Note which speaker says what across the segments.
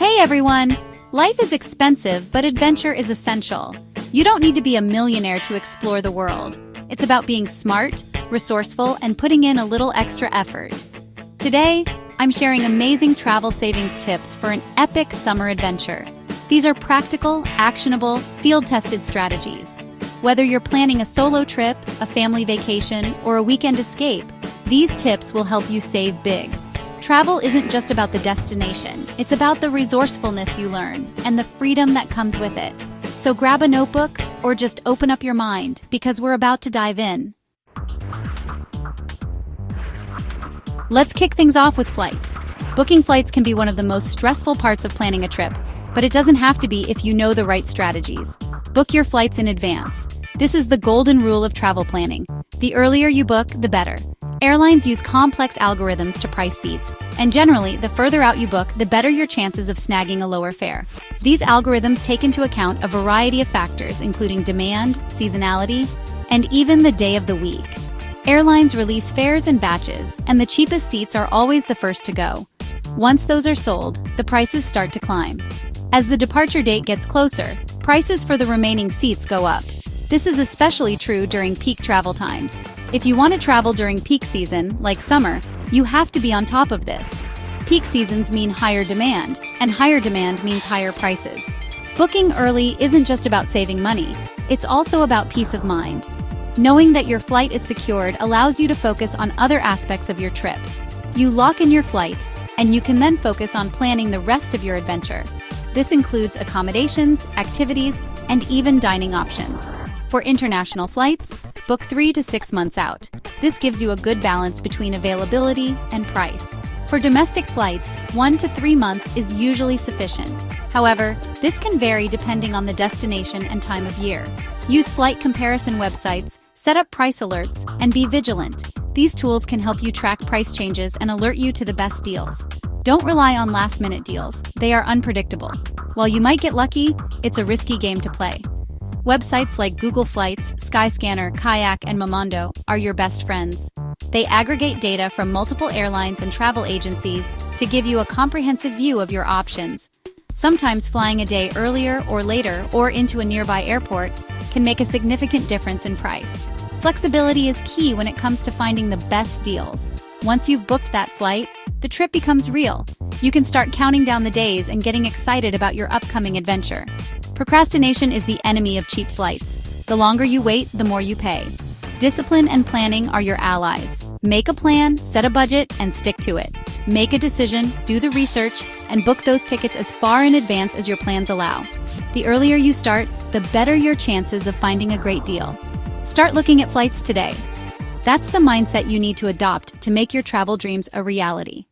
Speaker 1: Hey everyone! Life is expensive, but adventure is essential. You don't need to be a millionaire to explore the world. It's about being smart, resourceful, and putting in a little extra effort. Today, I'm sharing amazing travel savings tips for an epic summer adventure. These are practical, actionable, field-tested strategies. Whether you're planning a solo trip, a family vacation, or a weekend escape, these tips will help you save big. Travel isn't just about the destination, it's about the resourcefulness you learn and the freedom that comes with it. So grab a notebook or just open up your mind because we're about to dive in. Let's kick things off with flights. Booking flights can be one of the most stressful parts of planning a trip, but it doesn't have to be if you know the right strategies. Book your flights in advance. This is the golden rule of travel planning. The earlier you book, the better. Airlines use complex algorithms to price seats, and generally, the further out you book, the better your chances of snagging a lower fare. These algorithms take into account a variety of factors, including demand, seasonality, and even the day of the week. Airlines release fares in batches, and the cheapest seats are always the first to go. Once those are sold, the prices start to climb. As the departure date gets closer, prices for the remaining seats go up. This is especially true during peak travel times. If you want to travel during peak season, like summer, you have to be on top of this. Peak seasons mean higher demand, and higher demand means higher prices. Booking early isn't just about saving money, it's also about peace of mind. Knowing that your flight is secured allows you to focus on other aspects of your trip. You lock in your flight, and you can then focus on planning the rest of your adventure. This includes accommodations, activities, and even dining options. For international flights, book 3 to 6 months out. This gives you a good balance between availability and price. For domestic flights, 1 to 3 months is usually sufficient. However, this can vary depending on the destination and time of year. Use flight comparison websites, set up price alerts, and be vigilant. These tools can help you track price changes and alert you to the best deals. Don't rely on last-minute deals. They are unpredictable. While you might get lucky, it's a risky game to play. Websites like Google Flights, Skyscanner, Kayak, and Momondo are your best friends. They aggregate data from multiple airlines and travel agencies to give you a comprehensive view of your options. Sometimes flying a day earlier or later or into a nearby airport can make a significant difference in price. Flexibility is key when it comes to finding the best deals. Once you've booked that flight, the trip becomes real. You can start counting down the days and getting excited about your upcoming adventure. Procrastination is the enemy of cheap flights. The longer you wait, the more you pay. Discipline and planning are your allies. Make a plan, set a budget, and stick to it. Make a decision, do the research, and book those tickets as far in advance as your plans allow. The earlier you start, the better your chances of finding a great deal. Start looking at flights today. That's the mindset you need to adopt to make your travel dreams a reality.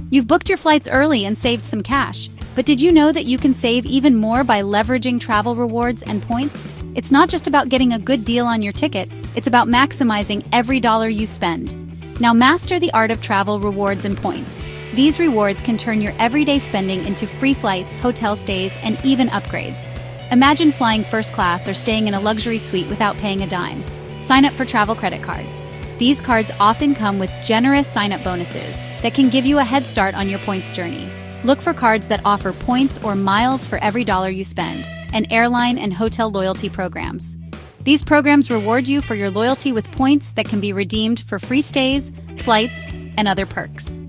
Speaker 1: You've booked your flights early and saved some cash, but did you know that you can save even more by leveraging travel rewards and points? It's not just about getting a good deal on your ticket, it's about maximizing every dollar you spend. Now master the art of travel rewards and points. These rewards can turn your everyday spending into free flights, hotel stays, and even upgrades. Imagine flying first class or staying in a luxury suite without paying a dime. Sign up for travel credit cards. These cards often come with generous sign-up bonuses that can give you a head start on your points journey. Look for cards that offer points or miles for every dollar you spend, and airline and hotel loyalty programs. These programs reward you for your loyalty with points that can be redeemed for free stays, flights, and other perks.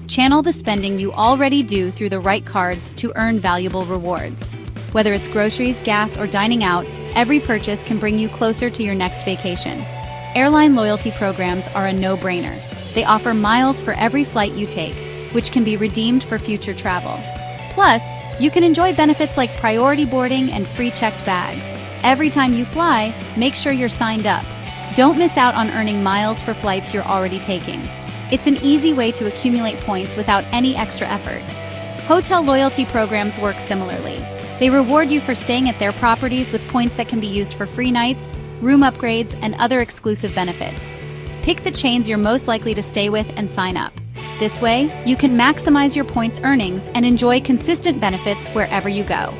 Speaker 1: Channel the spending you already do through the right cards to earn valuable rewards. Whether it's groceries, gas, or dining out, every purchase can bring you closer to your next vacation. Airline loyalty programs are a no-brainer. They offer miles for every flight you take, which can be redeemed for future travel. Plus, you can enjoy benefits like priority boarding and free checked bags. Every time you fly, make sure you're signed up. Don't miss out on earning miles for flights you're already taking. It's an easy way to accumulate points without any extra effort. Hotel loyalty programs work similarly. They reward you for staying at their properties with points that can be used for free nights, room upgrades, and other exclusive benefits. Pick the chains you're most likely to stay with and sign up. This way, you can maximize your points earnings and enjoy consistent benefits wherever you go.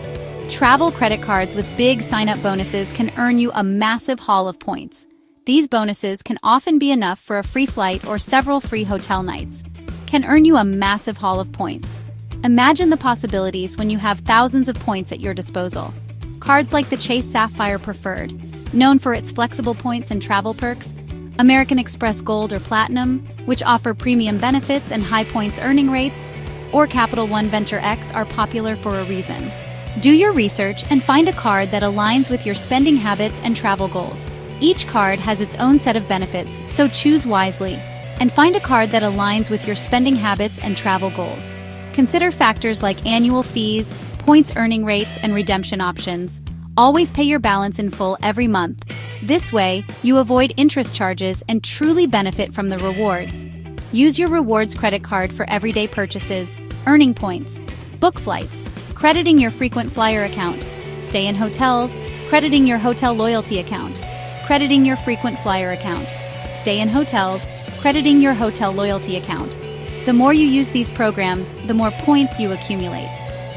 Speaker 1: Travel credit cards with big sign-up bonuses can earn you a massive haul of points. These bonuses can often be enough for a free flight or several free hotel nights. can earn you a massive haul of points. Imagine the possibilities when you have thousands of points at your disposal. Cards like the Chase Sapphire Preferred, known for its flexible points and travel perks, American Express Gold or Platinum, which offer premium benefits and high points earning rates, or Capital One Venture X are popular for a reason. Do your research and find a card that aligns with your spending habits and travel goals. Each card has its own set of benefits, so choose wisely. And find a card that aligns with your spending habits and travel goals. Consider factors like annual fees, points earning rates, and redemption options. Always pay your balance in full every month. This way, you avoid interest charges and truly benefit from the rewards. Use your rewards credit card for everyday purchases, earning points, book flights, crediting your frequent flyer account, stay in hotels, crediting your hotel loyalty account, crediting your frequent flyer account, stay in hotels, crediting your hotel loyalty account. The more you use these programs, the more points you accumulate.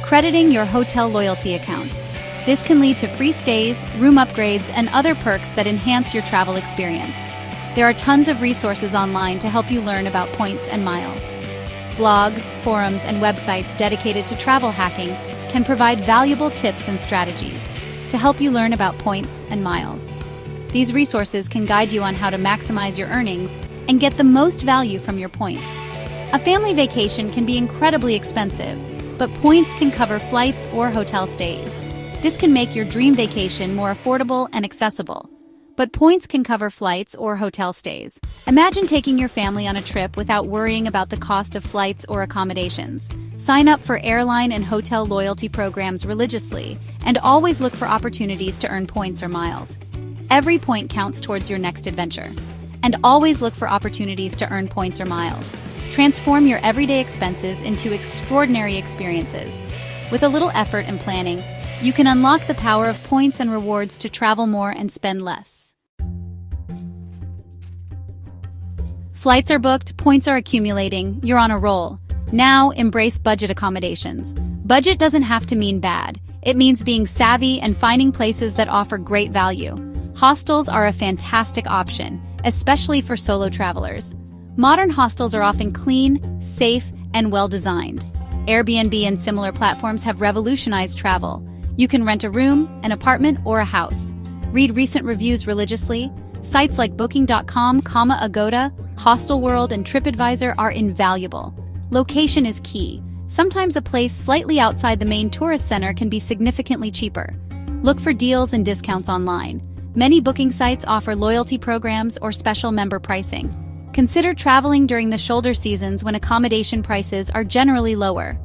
Speaker 1: Crediting your hotel loyalty account. This can lead to free stays, room upgrades, and other perks that enhance your travel experience. There are tons of resources online to help you learn about points and miles. Blogs, forums, and websites dedicated to travel hacking can provide valuable tips and strategies to help you learn about points and miles. These resources can guide you on how to maximize your earnings and get the most value from your points. A family vacation can be incredibly expensive, but points can cover flights or hotel stays. This can make your dream vacation more affordable and accessible. But points can cover flights or hotel stays. Imagine taking your family on a trip without worrying about the cost of flights or accommodations. Sign up for airline and hotel loyalty programs religiously, and always look for opportunities to earn points or miles. Every point counts towards your next adventure. And always look for opportunities to earn points or miles. Transform your everyday expenses into extraordinary experiences. With a little effort and planning, you can unlock the power of points and rewards to travel more and spend less. Flights are booked, points are accumulating, you're on a roll. Now, embrace budget accommodations. Budget doesn't have to mean bad. It means being savvy and finding places that offer great value. Hostels are a fantastic option, especially for solo travelers. Modern hostels are often clean, safe, and well-designed. Airbnb and similar platforms have revolutionized travel. You can rent a room, an apartment, or a house. Read recent reviews religiously. Sites like Booking.com, Agoda, Hostelworld, and TripAdvisor are invaluable. Location is key. Sometimes a place slightly outside the main tourist center can be significantly cheaper. Look for deals and discounts online. Many booking sites offer loyalty programs or special member pricing. Consider traveling during the shoulder seasons when accommodation prices are generally lower.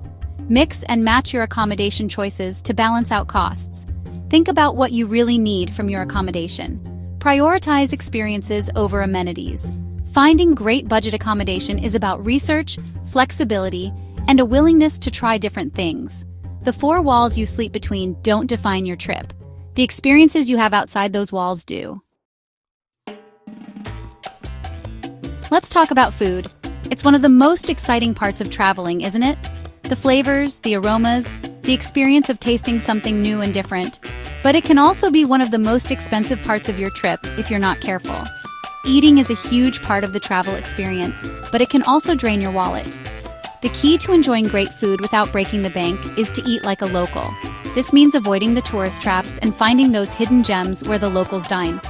Speaker 1: Mix and match your accommodation choices to balance out costs. Think about what you really need from your accommodation. Prioritize experiences over amenities. Finding great budget accommodation is about research, flexibility, and a willingness to try different things. The four walls you sleep between don't define your trip. The experiences you have outside those walls do. Let's talk about food. It's one of the most exciting parts of traveling, isn't it? The flavors, the aromas, the experience of tasting something new and different. But it can also be one of the most expensive parts of your trip if you're not careful. Eating is a huge part of the travel experience, but it can also drain your wallet. The key to enjoying great food without breaking the bank is to eat like a local. This means avoiding the tourist traps and finding those hidden gems where the locals dine.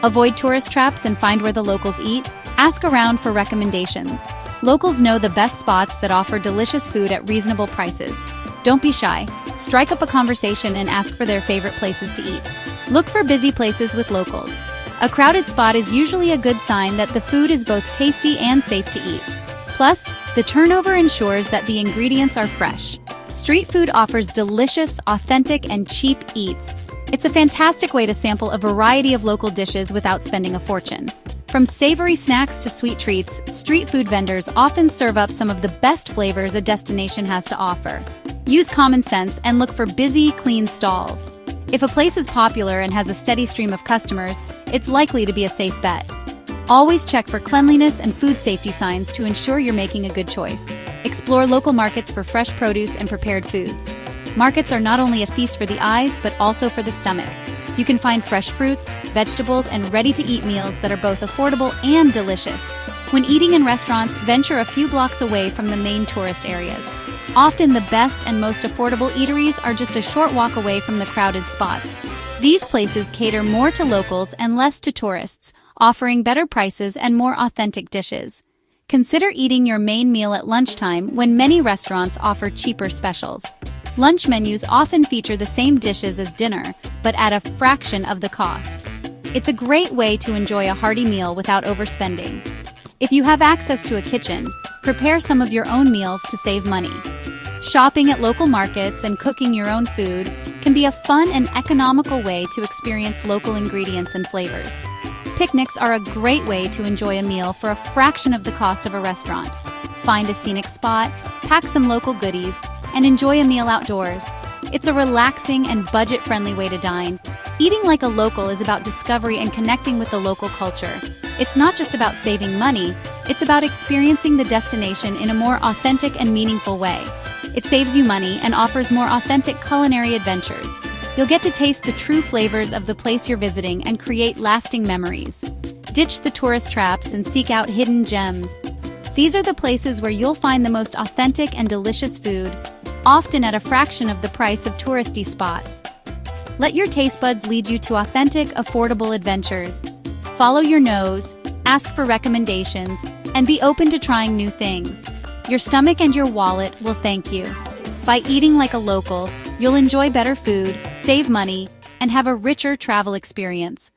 Speaker 1: Avoid tourist traps and find where the locals eat. Ask around for recommendations. Locals know the best spots that offer delicious food at reasonable prices. Don't be shy. Strike up a conversation and ask for their favorite places to eat. Look for busy places with locals. A crowded spot is usually a good sign that the food is both tasty and safe to eat. Plus, the turnover ensures that the ingredients are fresh. Street food offers delicious, authentic, and cheap eats. It's a fantastic way to sample a variety of local dishes without spending a fortune. From savory snacks to sweet treats, street food vendors often serve up some of the best flavors a destination has to offer. Use common sense and look for busy, clean stalls. If a place is popular and has a steady stream of customers, it's likely to be a safe bet. Always check for cleanliness and food safety signs to ensure you're making a good choice. Explore local markets for fresh produce and prepared foods. Markets are not only a feast for the eyes, but also for the stomach. You can find fresh fruits, vegetables, and ready-to-eat meals that are both affordable and delicious. When eating in restaurants, venture a few blocks away from the main tourist areas. Often the best and most affordable eateries are just a short walk away from the crowded spots. These places cater more to locals and less to tourists, offering better prices and more authentic dishes. Consider eating your main meal at lunchtime when many restaurants offer cheaper specials. Lunch menus often feature the same dishes as dinner, but at a fraction of the cost. It's a great way to enjoy a hearty meal without overspending. If you have access to a kitchen, prepare some of your own meals to save money. Shopping at local markets and cooking your own food can be a fun and economical way to experience local ingredients and flavors. Picnics are a great way to enjoy a meal for a fraction of the cost of a restaurant. Find a scenic spot, pack some local goodies, and enjoy a meal outdoors. It's a relaxing and budget-friendly way to dine. Eating like a local is about discovery and connecting with the local culture. It's not just about saving money, it's about experiencing the destination in a more authentic and meaningful way. It saves you money and offers more authentic culinary adventures. You'll get to taste the true flavors of the place you're visiting and create lasting memories. Ditch the tourist traps and seek out hidden gems. These are the places where you'll find the most authentic and delicious food, often at a fraction of the price of touristy spots. Let your taste buds lead you to authentic, affordable adventures. Follow your nose, ask for recommendations, and be open to trying new things. Your stomach and your wallet will thank you. By eating like a local, you'll enjoy better food, save money, and have a richer travel experience.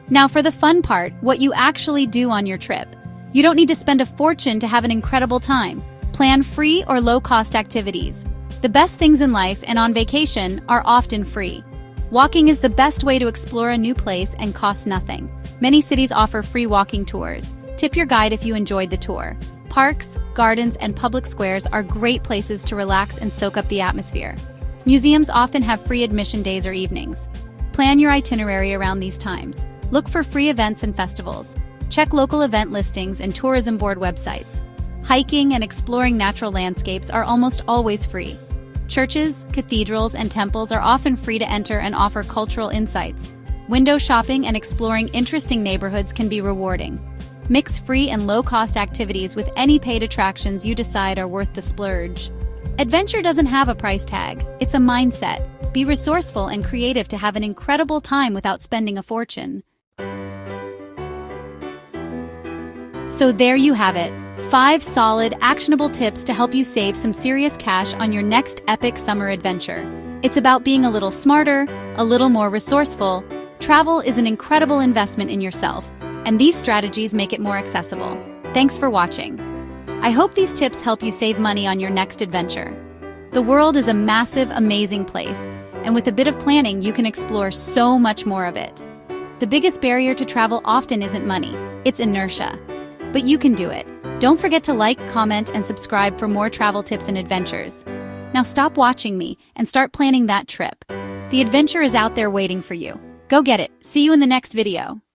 Speaker 1: Now for the fun part, what you actually do on your trip. You don't need to spend a fortune to have an incredible time. Plan free or low-cost activities. The best things in life and on vacation are often free. Walking is the best way to explore a new place and costs nothing. Many cities offer free walking tours. Tip your guide if you enjoyed the tour. Parks, gardens, and public squares are great places to relax and soak up the atmosphere. Museums often have free admission days or evenings. Plan your itinerary around these times. Look for free events and festivals. Check local event listings and tourism board websites. Hiking and exploring natural landscapes are almost always free. Churches, cathedrals, and temples are often free to enter and offer cultural insights. Window shopping and exploring interesting neighborhoods can be rewarding. Mix free and low-cost activities with any paid attractions you decide are worth the splurge. Adventure doesn't have a price tag, it's a mindset. Be resourceful and creative to have an incredible time without spending a fortune. So there you have it. 5 solid, actionable tips to help you save some serious cash on your next epic summer adventure. It's about being a little smarter, a little more resourceful. Travel is an incredible investment in yourself, and these strategies make it more accessible. Thanks for watching. I hope these tips help you save money on your next adventure. The world is a massive, amazing place, and with a bit of planning, you can explore so much more of it. The biggest barrier to travel often isn't money, it's inertia. But you can do it. Don't forget to like, comment, and subscribe for more travel tips and adventures. Now stop watching me and start planning that trip. The adventure is out there waiting for you. Go get it. See you in the next video.